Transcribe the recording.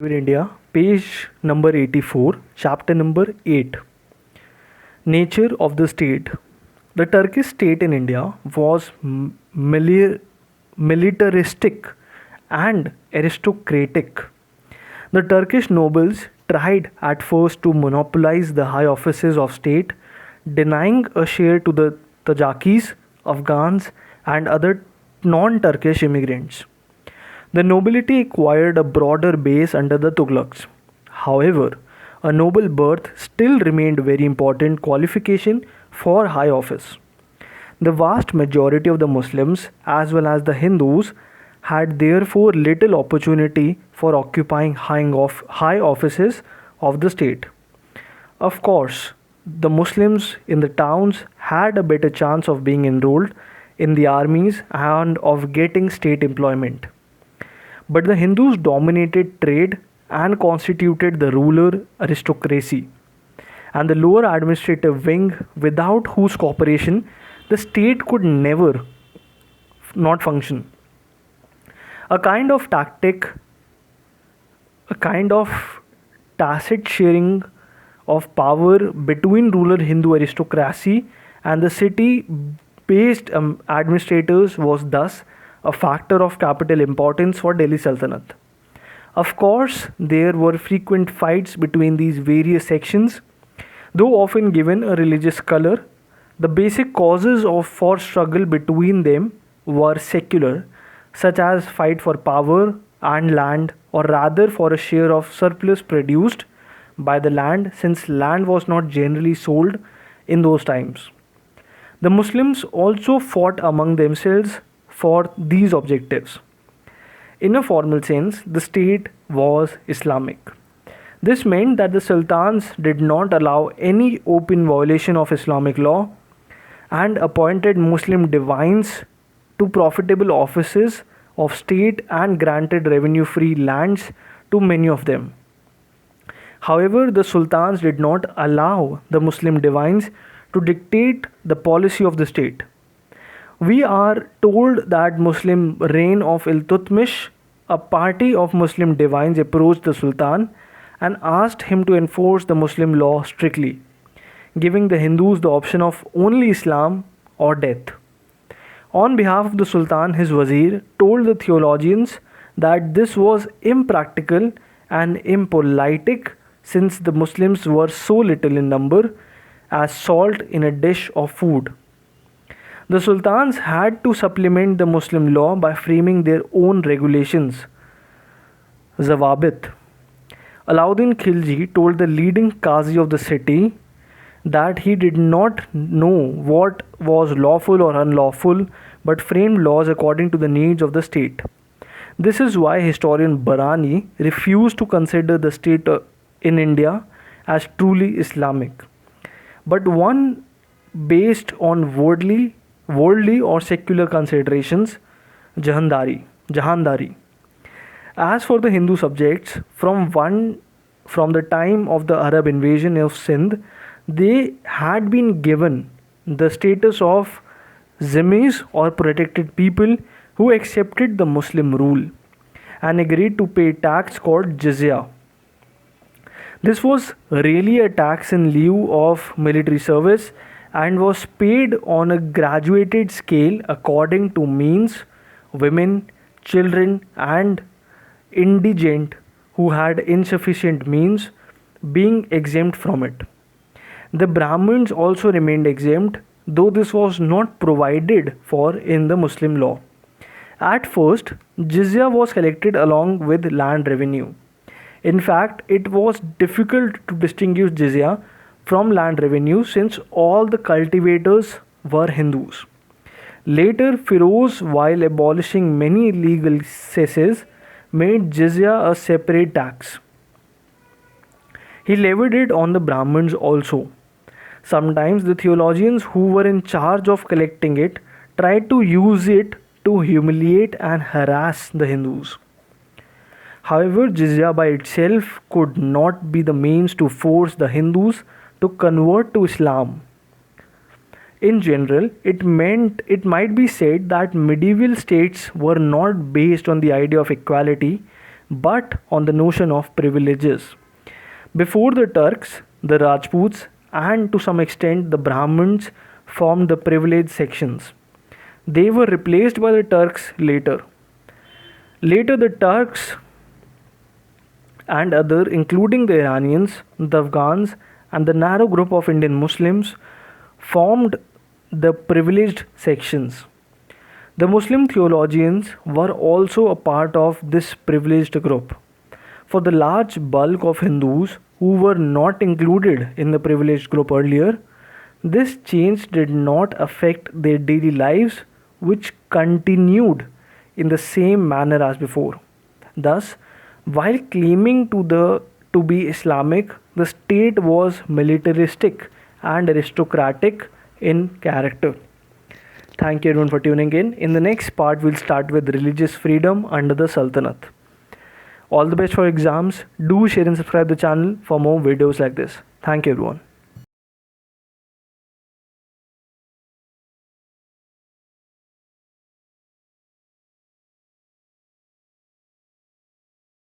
In India, page number 84, chapter number 8. Nature of the state. The Turkish state in India was militaristic and aristocratic. The Turkish nobles tried at first to monopolize the high offices of state, denying a share to the Tajakis, Afghans, and other non Turkish immigrants. The nobility acquired a broader base under the Tughlaqs. However, a noble birth still remained a very important qualification for high office. The vast majority of the Muslims as well as the Hindus had therefore little opportunity for occupying high offices of the state. Of course, the Muslims in the towns had a better chance of being enrolled in the armies and of getting state employment. But the Hindus dominated trade and constituted the ruler aristocracy and the lower administrative wing, without whose cooperation the state could never not function. A kind of tactic, a kind of tacit sharing of power between rural Hindu aristocracy and the city based administrators was thus a factor of capital importance for Delhi Sultanate. Of course, there were frequent fights between these various sections, though often given a religious color. The basic causes for struggle between them were secular, such as fight for power and land, or rather for a share of surplus produced by the land, since land was not generally sold in those times. The Muslims also fought among themselves for these objectives. In a formal sense, the state was Islamic. This meant that the sultans did not allow any open violation of Islamic law and appointed Muslim divines to profitable offices of state and granted revenue free lands to many of them. However, the sultans did not allow the Muslim divines to dictate the policy of the state. We are told that Muslim reign of Iltutmish, a party of Muslim divines approached the Sultan and asked him to enforce the Muslim law strictly, giving the Hindus the option of only Islam or death. On behalf of the Sultan, his Wazir told the theologians that this was impractical and impolitic, since the Muslims were so little in number as salt in a dish of food. The sultans had to supplement the Muslim law by framing their own regulations, Zawabit. Alauddin Khilji told the leading Qazi of the city that he did not know what was lawful or unlawful, but framed laws according to the needs of the state. This is why historian Barani refused to consider the state in India as truly Islamic, but one based on worldly or secular considerations, Jahandari. As for the Hindu subjects, from the time of the Arab invasion of Sindh, they had been given the status of zimmis or protected people who accepted the Muslim rule and agreed to pay tax called jizya. This was really a tax in lieu of military service and was paid on a graduated scale according to means, women, children, and indigent who had insufficient means being exempt from it. The Brahmins also remained exempt, though this was not provided for in the Muslim law. At first, jizya was collected along with land revenue. In fact, it was difficult to distinguish jizya from land revenue since all the cultivators were Hindus. Later, Firoz, while abolishing many illegal cesses, made jizya a separate tax. He levied it on the Brahmins also. Sometimes the theologians who were in charge of collecting it tried to use it to humiliate and harass the Hindus. However, jizya by itself could not be the means to force the Hindus to convert to Islam. In general, it might be said that medieval states were not based on the idea of equality, but on the notion of privileges. Before the Turks, the Rajputs, and to some extent the Brahmins formed the privileged sections. They were replaced by the Turks later. Later, the Turks and other, including the Iranians, the Afghans, and the narrow group of Indian Muslims, formed the privileged sections. The Muslim theologians were also a part of this privileged group. For the large bulk of Hindus who were not included in the privileged group earlier, this change did not affect their daily lives, which continued in the same manner as before. Thus, while claiming to be Islamic, the state was militaristic and aristocratic in character. Thank you everyone for tuning in. In the next part, we'll start with religious freedom under the Sultanate. All the best for exams. Do share and subscribe the channel for more videos like this. Thank you everyone.